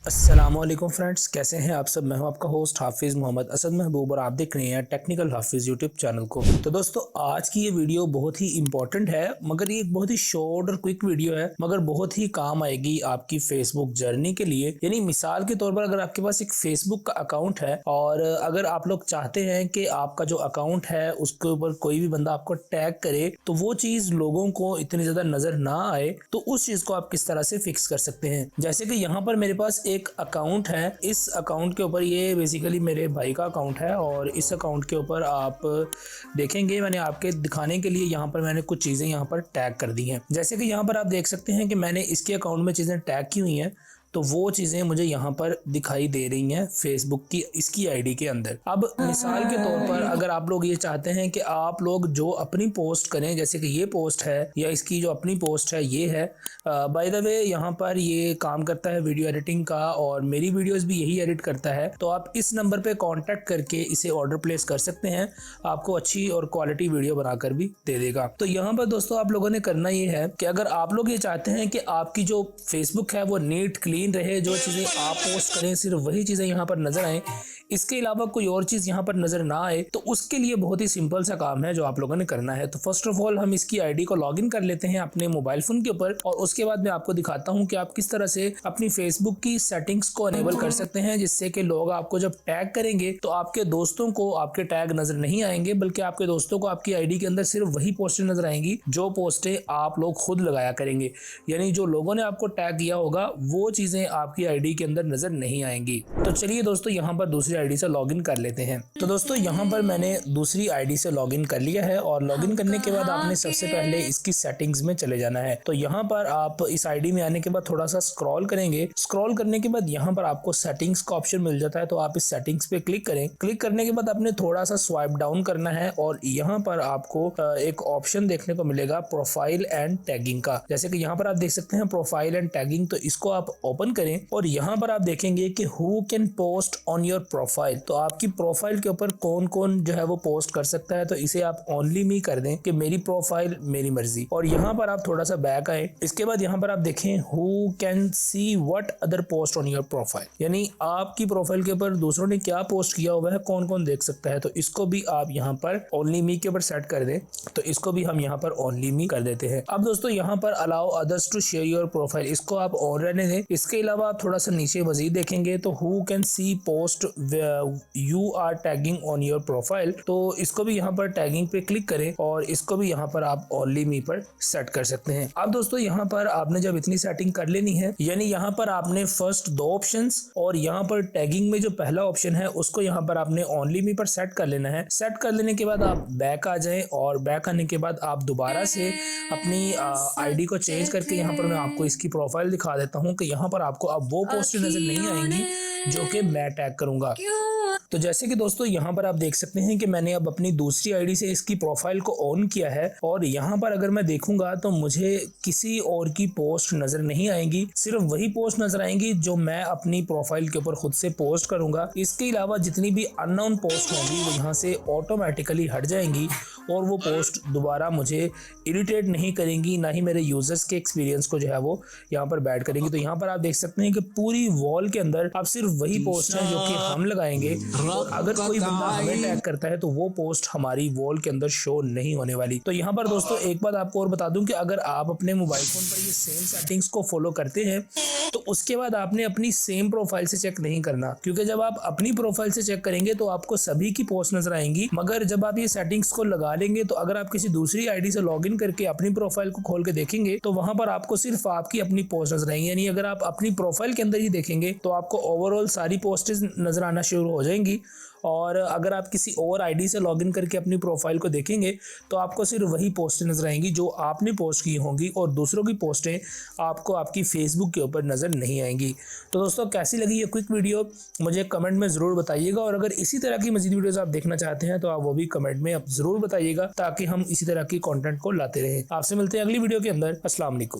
अस्सलामुअलैकुम फ्रेंड्स, कैसे हैं आप सब। मैं हूं आपका होस्ट हाफिज़ मोहम्मद असद महबूब और आप देख रहे हैं टेक्निकल हाफिज़ यूट्यूब चैनल को। तो दोस्तों, आज की ये वीडियो बहुत ही इंपॉर्टेंट है, मगर ये एक बहुत ही शॉर्ट और क्विक वीडियो है, मगर बहुत ही काम आएगी आपकी फेसबुक जर्नी के लिए। यानी मिसाल के तौर पर अगर आपके पास एक फेसबुक का अकाउंट है और अगर आप लोग चाहते हैं कि आपका जो अकाउंट है उसके ऊपर कोई भी बंदा आपको टैग करे तो वो चीज़ लोगों को इतनी ज़्यादा नज़र ना आए, तो उस चीज़ को आप किस तरह से फिक्स कर सकते हैं। जैसे कि यहाँ पर मेरे पास एक अकाउंट है, इस अकाउंट के ऊपर ये बेसिकली मेरे भाई का अकाउंट है और इस अकाउंट के ऊपर आप देखेंगे मैंने आपके दिखाने के लिए यहाँ पर मैंने कुछ चीज़ें यहाँ पर टैग कर दी हैं। जैसे कि यहाँ पर आप देख सकते हैं कि मैंने इसके अकाउंट में चीज़ें टैग की हुई हैं, तो वो चीज़ें मुझे यहाँ पर दिखाई दे रही हैं फेसबुक की इसकी आईडी के अंदर। अब मिसाल के तौर पर अगर आप लोग ये चाहते हैं कि आप लोग जो अपनी पोस्ट करें, जैसे कि ये पोस्ट है या इसकी जो अपनी पोस्ट है ये है, बाय द वे यहाँ पर ये काम करता है वीडियो एडिटिंग का और मेरी वीडियोस भी यही एडिट करता है। तो आप इस नंबर पे कांटेक्ट करके इसे ऑर्डर प्लेस कर सकते हैं, आपको अच्छी और क्वालिटी वीडियो बनाकर भी दे देगा। तो यहाँ पर दोस्तों आप लोगों ने करना ये है कि अगर आप लोग ये चाहते हैं कि आपकी जो फेसबुक है वो नीट क्लीन रहे, जो चीज़ें आप पोस्ट करें सिर्फ वही चीज़ें यहाँ पर नजर आए, इसके अलावा कोई और चीज़ यहाँ पर नजर ना आए, तो उसके लिए बहुत ही सिंपल सा काम है जो आप लोगों ने करना है। तो फर्स्ट ऑफ ऑल हम इसकी आईडी को लॉगिन कर लेते हैं अपने मोबाइल फोन के ऊपर और उसके बाद मैं आपको दिखाता हूँ कि आप किस तरह से अपनी फेसबुक की सेटिंग्स को अनेबल कर सकते हैं, जिससे कि लोग आपको जब टैग करेंगे तो आपके दोस्तों को आपके टैग नजर नहीं आएंगे, बल्कि आपके दोस्तों को आपकी आईडी के अंदर सिर्फ वही पोस्टें नजर आएंगी जो पोस्टें आप लोग खुद लगाया करेंगे। यानी जो लोगों ने आपको टैग किया होगा वो चीजें आपकी आईडी के अंदर नजर नहीं आएंगी। तो चलिए दोस्तों यहाँ पर दूसरी आईडी से लॉगिन कर लेते हैं। तो दोस्तों यहाँ पर मैंने दूसरी आईडी से लॉगिन कर लिया है और लॉगिन करने के बाद आपने सबसे पहले इसकी सेटिंग्स में चले जाना है। तो यहाँ पर आप इस आईडी में आने के बाद थोड़ा सा स्क्रॉल करेंगे। स्क्रॉल करने के बाद यहाँ पर आपको सेटिंग्स का ऑप्शन मिल जाता है, तो आप इस सेटिंग्स पे क्लिक करें। क्लिक करने के बाद आपने थोड़ा सा स्वाइप डाउन करना है और यहाँ पर आपको एक ऑप्शन देखने को मिलेगा प्रोफाइल एंड टैगिंग का। जैसे कि यहाँ पर आप देख सकते हैं प्रोफाइल एंड टैगिंग, तो इसको आप ओपन करें और यहाँ पर आप देखेंगे कि who can post on your profile. तो आपकी प्रोफाइल के ऊपर कौन कौन जो है वो पोस्ट कर सकता है, तो इसे आप ओनली मी कर दें कि मेरी प्रोफाइल मेरी मर्जी। और यहाँ पर आप थोड़ा सा बैक आए, इसके बाद यहाँ पर आप देखें who can see what other post on your profile, यानी आपकी प्रोफाइल के ऊपर दूसरों ने क्या पोस्ट किया हुआ है कौन कौन देख सकता है। तो इसको भी आप यहाँ पर ओनली मी के ऊपर सेट कर दें, तो इसको भी हम यहाँ पर ओनली मी कर देते हैं। अब दोस्तों यहाँ पर allow others to share your profile, इसको आप ऑन रहने दें। इसके अलावा आप थोड़ा सा नीचे मजीद देखेंगे तो who can see post you are tagging on your profile, तो इसको भी यहाँ पर टैगिंग पे क्लिक करें और इसको भी यहाँ पर आप ओनली मी पर सेट कर सकते हैं। अब दोस्तों यहाँ पर आपने जब इतनी सेटिंग कर लेनी है, यानी यहाँ पर आपने फर्स्ट दो ऑप्शंस और यहाँ पर टैगिंग में जो पहला ऑप्शन है उसको यहाँ पर आपने ओनली मी पर सेट कर लेना है। सेट कर लेने के बाद आप बैक आ जाएं और बैक आने के बाद आप दोबारा से अपनी आईडी को चेंज करके यहाँ पर मैं आपको इसकी प्रोफाइल दिखा देता हूँ कि यहाँ पर आपको अब वो पोस्ट नजर नहीं आएंगी जो कि मैं टैग करूंगा। तो जैसे कि दोस्तों यहाँ पर आप देख सकते हैं कि मैंने अब अपनी दूसरी आईडी से इसकी प्रोफाइल को ऑन किया है और यहाँ पर अगर मैं देखूंगा तो मुझे किसी और की पोस्ट नजर नहीं आएंगी, सिर्फ वही पोस्ट नजर आएंगी जो मैं अपनी प्रोफाइल के ऊपर खुद से पोस्ट करूंगा। इसके अलावा जितनी भी अननोन पोस्ट होंगी वो यहाँ से ऑटोमेटिकली हट जाएंगी और वो पोस्ट दोबारा मुझे इरिटेट नहीं करेंगी, ना ही मेरे यूजर्स के एक्सपीरियंस को जो है वो यहाँ पर बैड करेंगी। तो यहाँ पर आप देख सकते हैं कि पूरी वॉल के अंदर अब सिर्फ वही पोस्ट है जो कि हम लगाएंगे और अगर कोई बंदा हमें टैग करता है तो वो पोस्ट हमारी वॉल के अंदर शो नहीं होने वाली। तो यहाँ पर दोस्तों एक बात आपको और बता दूं कि अगर आप अपने मोबाइल फोन पर ये सेम सेटिंग्स को फॉलो करते हैं तो उसके बाद आपने अपनी सेम प्रोफाइल से चेक नहीं करना, क्योंकि जब आप अपनी प्रोफाइल से चेक करेंगे तो आपको सभी की पोस्ट नजर आएंगी, मगर जब आप ये सेटिंग्स को लगा लेंगे तो अगर आप किसी दूसरी आईडी से लॉगिन करके अपनी प्रोफाइल को खोल के देखेंगे तो वहां पर आपको सिर्फ आपकी अपनी पोस्ट नजर आएंगी। यानी अगर आप अपनी प्रोफाइल के अंदर ही देखेंगे तो आपको ओवरऑल सारी पोस्टें नजर आना शुरू हो जाएंगी और अगर आप किसी और आईडी से लॉगिन करके अपनी प्रोफाइल को देखेंगे तो आपको सिर्फ वही पोस्टें नजर आएंगी जो आपने पोस्ट की होंगी और दूसरों की पोस्टें आपको आपकी फेसबुक के ऊपर नजर नहीं आएंगी। तो दोस्तों कैसी लगी ये क्विक वीडियो मुझे कमेंट में ज़रूर बताइएगा और अगर इसी तरह की मज़ीद वीडियोस आप देखना चाहते हैं तो आप वो भी कमेंट में ज़रूर बताइएगा ताकि हम इसी तरह की कंटेंट को लाते रहें। आपसे मिलते हैं अगली वीडियो के अंदर। अस्सलाम वालेकुम।